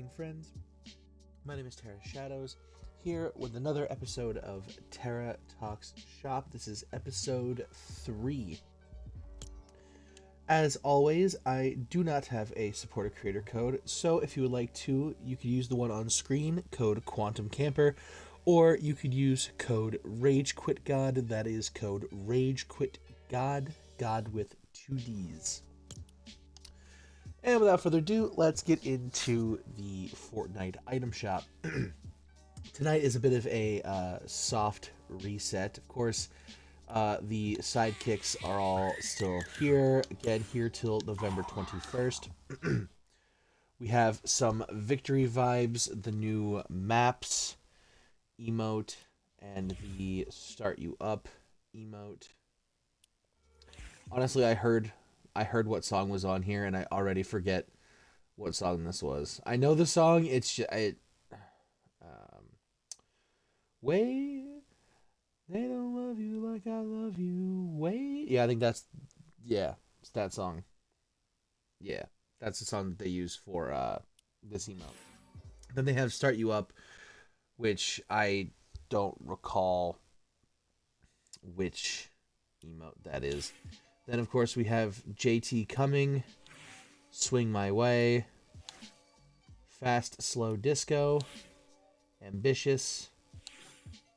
afternoon, friends. My name is Terra Shadows, here with another episode of Terra Talks Shop. This is episode 3. As always, I do not have a supporter creator code, so if you would like to, you could use the one on screen, code QUANTUMCAMPER, or you could use code RAGEQUITGODD. That is code RAGEQUITGODD, God with 2 Ds. And without further ado, let's get into the Fortnite item shop. Tonight is a bit of a soft reset. Of course, the sidekicks are all still here. Again, here till November 21st. We have some victory vibes, the new maps emote, and the start you up emote. Honestly, I heard what song was on here, and I already forget what song this was. I know the song. It's just, wait, they don't love you like I love you. Wait, yeah, I think it's that song. Yeah, that's the song that they use for this emote. Then they have Start You Up, which I don't recall which emote that is. Then, of course, we have JT Coming, Swing My Way, Fast Slow Disco, Ambitious,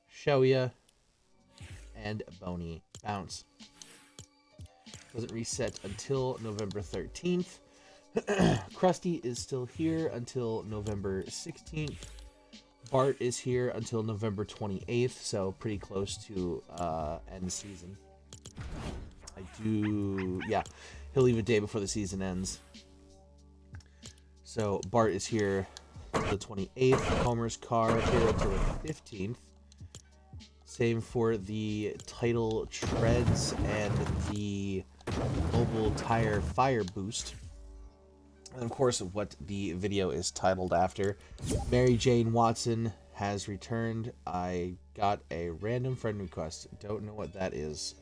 Show Ya, and Bony Bounce. Doesn't reset until November 13th. Krusty is still here until November 16th. Bart is here until November 28th, so pretty close to end season. He'll leave a day before the season ends. So Bart is here until the 28th. Homer's car here until the 15th. Same for the title treads and the mobile tire fire boost. And of course, what the video is titled after. Mary Jane Watson has returned. I got a random friend request. Don't know what that is.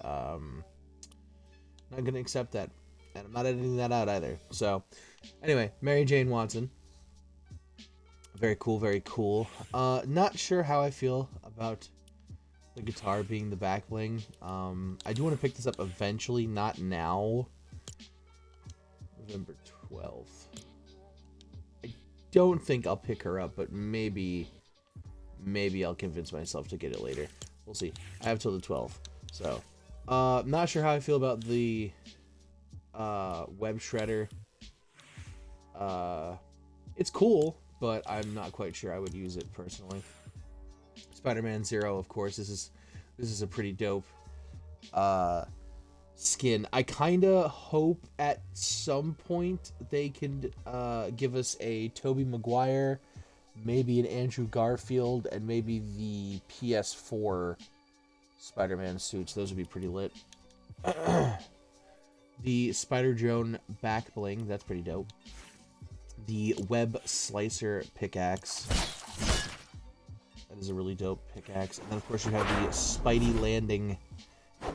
Not gonna accept that, and I'm not editing that out either. So, anyway, Mary Jane Watson. Very cool, very cool. Not sure how I feel about the guitar being the back bling. I do want to pick this up eventually, not now. November 12th. I don't think I'll pick her up, but maybe I'll convince myself to get it later. We'll see. I have till the 12th, so. Not sure how I feel about the web shredder. It's cool, but I'm not quite sure I would use it personally. Spider-Man Zero, of course, this is a pretty dope skin. I kinda hope at some point they can give us a Tobey Maguire, maybe an Andrew Garfield, and maybe the PS4 Spider-Man suits. Those would be pretty lit. The Spider-Drone back bling, that's pretty dope. The Web Slicer pickaxe. That is a really dope pickaxe. And then, of course, you have the Spidey Landing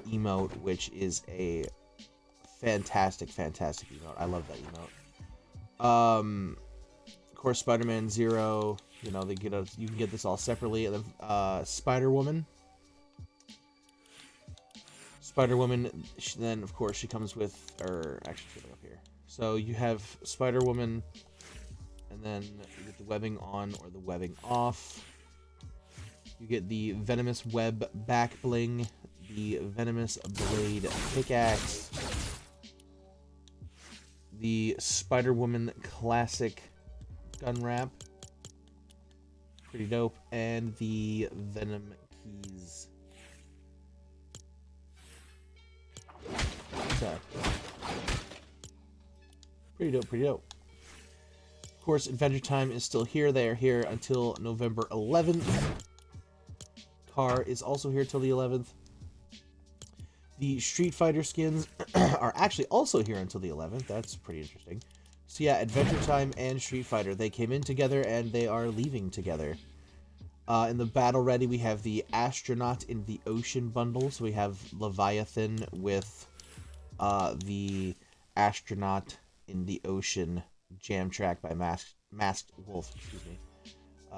emote, which is a fantastic emote. I love that emote. Of course, Spider-Man Zero, you can get this all separately. And then Spider-Woman, then of course she comes with, actually up here. So you have Spider-Woman, and then you get the webbing on or the webbing off. You get the Venomous Web back bling, the Venomous Blade pickaxe, the Spider-Woman classic gun wrap, pretty dope, and the Venom keys. Pretty dope. Of course, Adventure Time is still here. They are here until November 11th. Car is also here till the 11th. The Street Fighter skins are actually also here until the 11th. That's pretty interesting. So yeah, Adventure Time and Street Fighter, they came in together and they are leaving together. In the Battle Ready, we have the Astronaut in the Ocean bundle. So we have Leviathan with the Astronaut in the Ocean jam track by masked wolf, excuse me.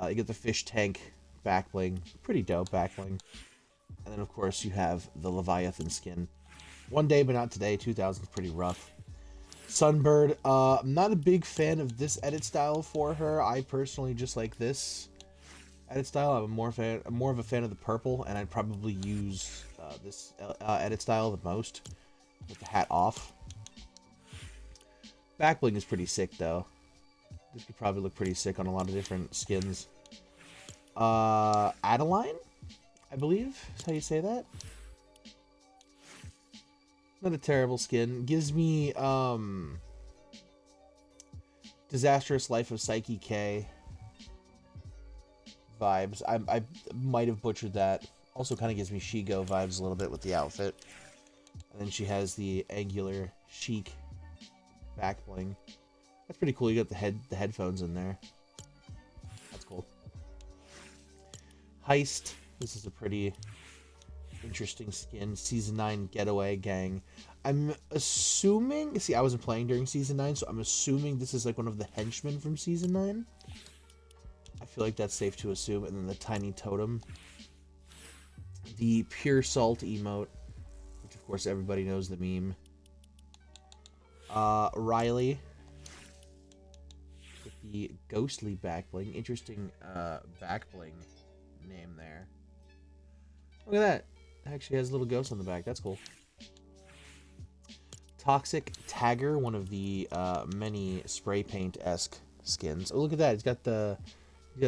You get the fish tank back bling, pretty dope back bling. And then of course you have the Leviathan skin. One day, but not today. 2000 is pretty rough. Sunbird. I'm not a big fan of this edit style for her. I personally just like this edit style. I'm more of a fan of the purple, and I'd probably use this edit style the most with the hat off. Backbling is pretty sick though. This could probably look pretty sick on a lot of different skins. Adeline, I believe is how you say that. Not a terrible skin. Gives me Disastrous Life of Psyche K vibes. I might have butchered that. Also kind of gives me Shigo vibes a little bit with the outfit. And then she has the angular chic back bling. That's pretty cool. You got the headphones in there. That's cool. Heist. This is a pretty interesting skin. Season 9 Getaway Gang. I'm assuming... See, I wasn't playing during Season 9, so I'm assuming this is like one of the henchmen from Season 9. I feel like that's safe to assume. And then the Tiny Totem. The Pure Salt emote, which of course everybody knows the meme. Riley. With the Ghostly backbling. Interesting backbling name there. Look at that. It actually has a little ghost on the back. That's cool. Toxic Tagger, one of the many spray paint-esque skins. Oh, look at that. It's got a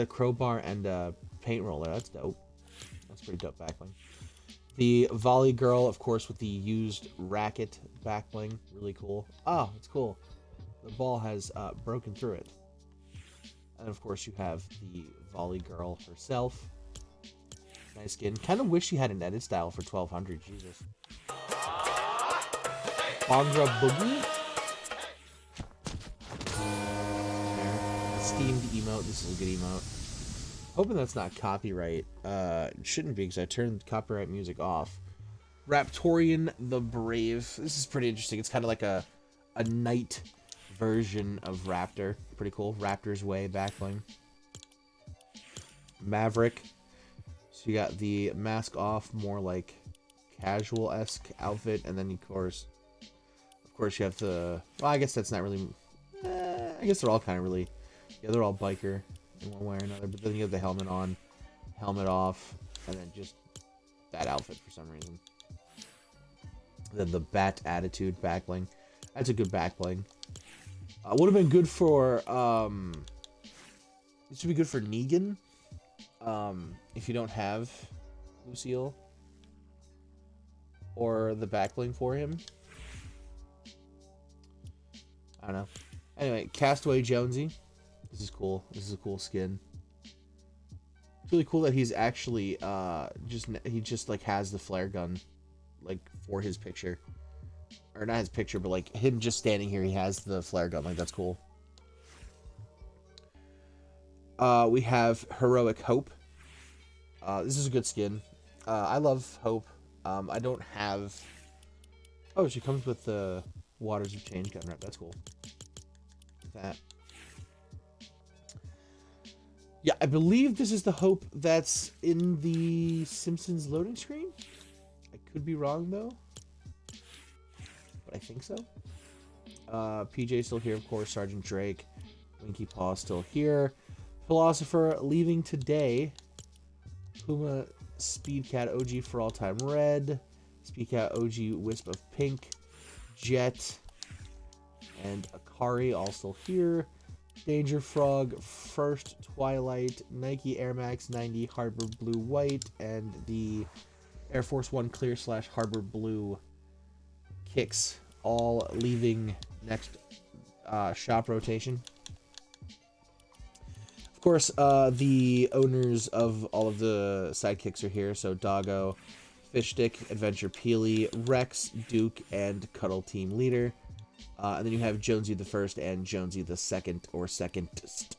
crowbar and a paint roller. That's dope. That's pretty dope backbling. The Volley Girl, of course, with the used racket backbling. Really cool. Oh, it's cool. The ball has broken through it. And, of course, you have the Volley Girl herself. Nice skin. Kind of wish she had an edit style for 1200. Jesus. Bongra Boogie. There. Steamed emote. This is a good emote. Hoping that's not copyright. It shouldn't be because I turned copyright music off. Raptorian the Brave. This is pretty interesting. It's kind of like a knight version of Raptor. Pretty cool. Raptor's Way backbling. Maverick. So you got the mask off, more like casual-esque outfit, and then of course you have the. Well, I guess that's not really. I guess they're all kind of really. Yeah, they're all biker in one way or another. But then you have the helmet on, helmet off, and then just that outfit for some reason. Then the Bat Attitude backbling. That's a good backbling. Would have been good for. This would be good for Negan. If you don't have Lucille or the backbling for him. I don't know. Anyway, Castaway Jonesy. This is cool. This is a cool skin. It's really cool that he's actually he just like has the flare gun like for his picture. Or not his picture, but like him just standing here, he has the flare gun. Like, that's cool. We have Heroic Hope. This is a good skin. I love Hope. I don't have... Oh, she comes with the Waters of Change gun wrap. That's cool. That. Yeah, I believe this is the Hope that's in the Simpsons loading screen. I could be wrong, though. But I think so. PJ still here, of course. Sergeant Drake. Winky Paw still here. Philosopher leaving today. Puma, Speedcat OG for all time red. Speedcat OG Wisp of pink. Jet. And Akari all still here. Danger Frog, First Twilight, Nike Air Max 90 Harbor Blue White, and the Air Force One Clear / Harbor Blue kicks, all leaving next shop rotation. Of course, the owners of all of the sidekicks are here. So Doggo, Fishstick, Adventure Peely, Rex, Duke, and Cuddle Team Leader. And then you have Jonesy the First and Jonesy the Second, or Secondest.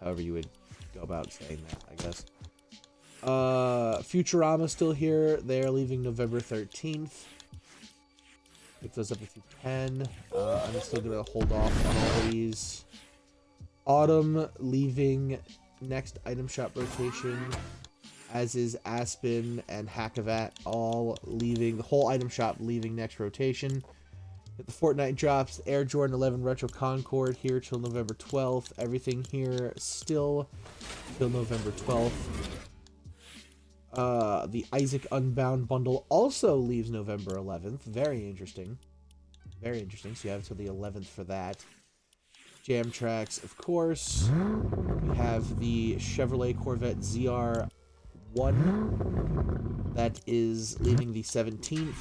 However you would go about saying that, I guess. Futurama still here. They're leaving November 13th. Pick those up if you can. I'm still going to hold off on all these. Autumn leaving next item shop rotation, as is Aspen and Hackavat, all leaving, the whole item shop leaving next rotation. Get the Fortnite drops, Air Jordan 11 Retro Concord here till November 12th. Everything here still till November 12th. The Isaac Unbound bundle also leaves November 11th. Very interesting. Very interesting. So you have until the 11th for that. Jam tracks, of course. We have the Chevrolet Corvette ZR1 that is leaving the 17th.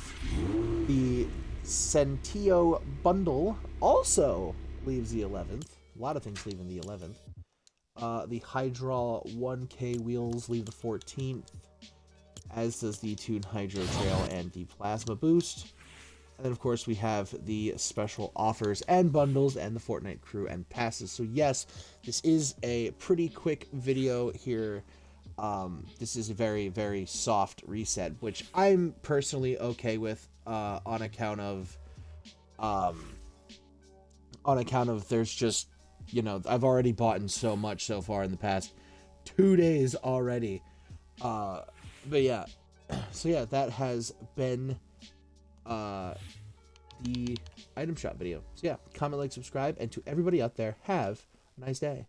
The Centio bundle also leaves the 11th. A lot of things leaving the 11th. The Hydra 1K wheels leave the 14th, as does the Toon Hydro Trail and the Plasma Boost. And then, of course, we have the special offers and bundles and the Fortnite crew and passes. So, yes, this is a pretty quick video here. This is a very, very soft reset, which I'm personally okay with on account of there's just, you know, I've already bought in so much so far in the past 2 days already. But, yeah. So, yeah, that has been the item shop video. So yeah, comment, like, subscribe, and to everybody out there, have a nice day.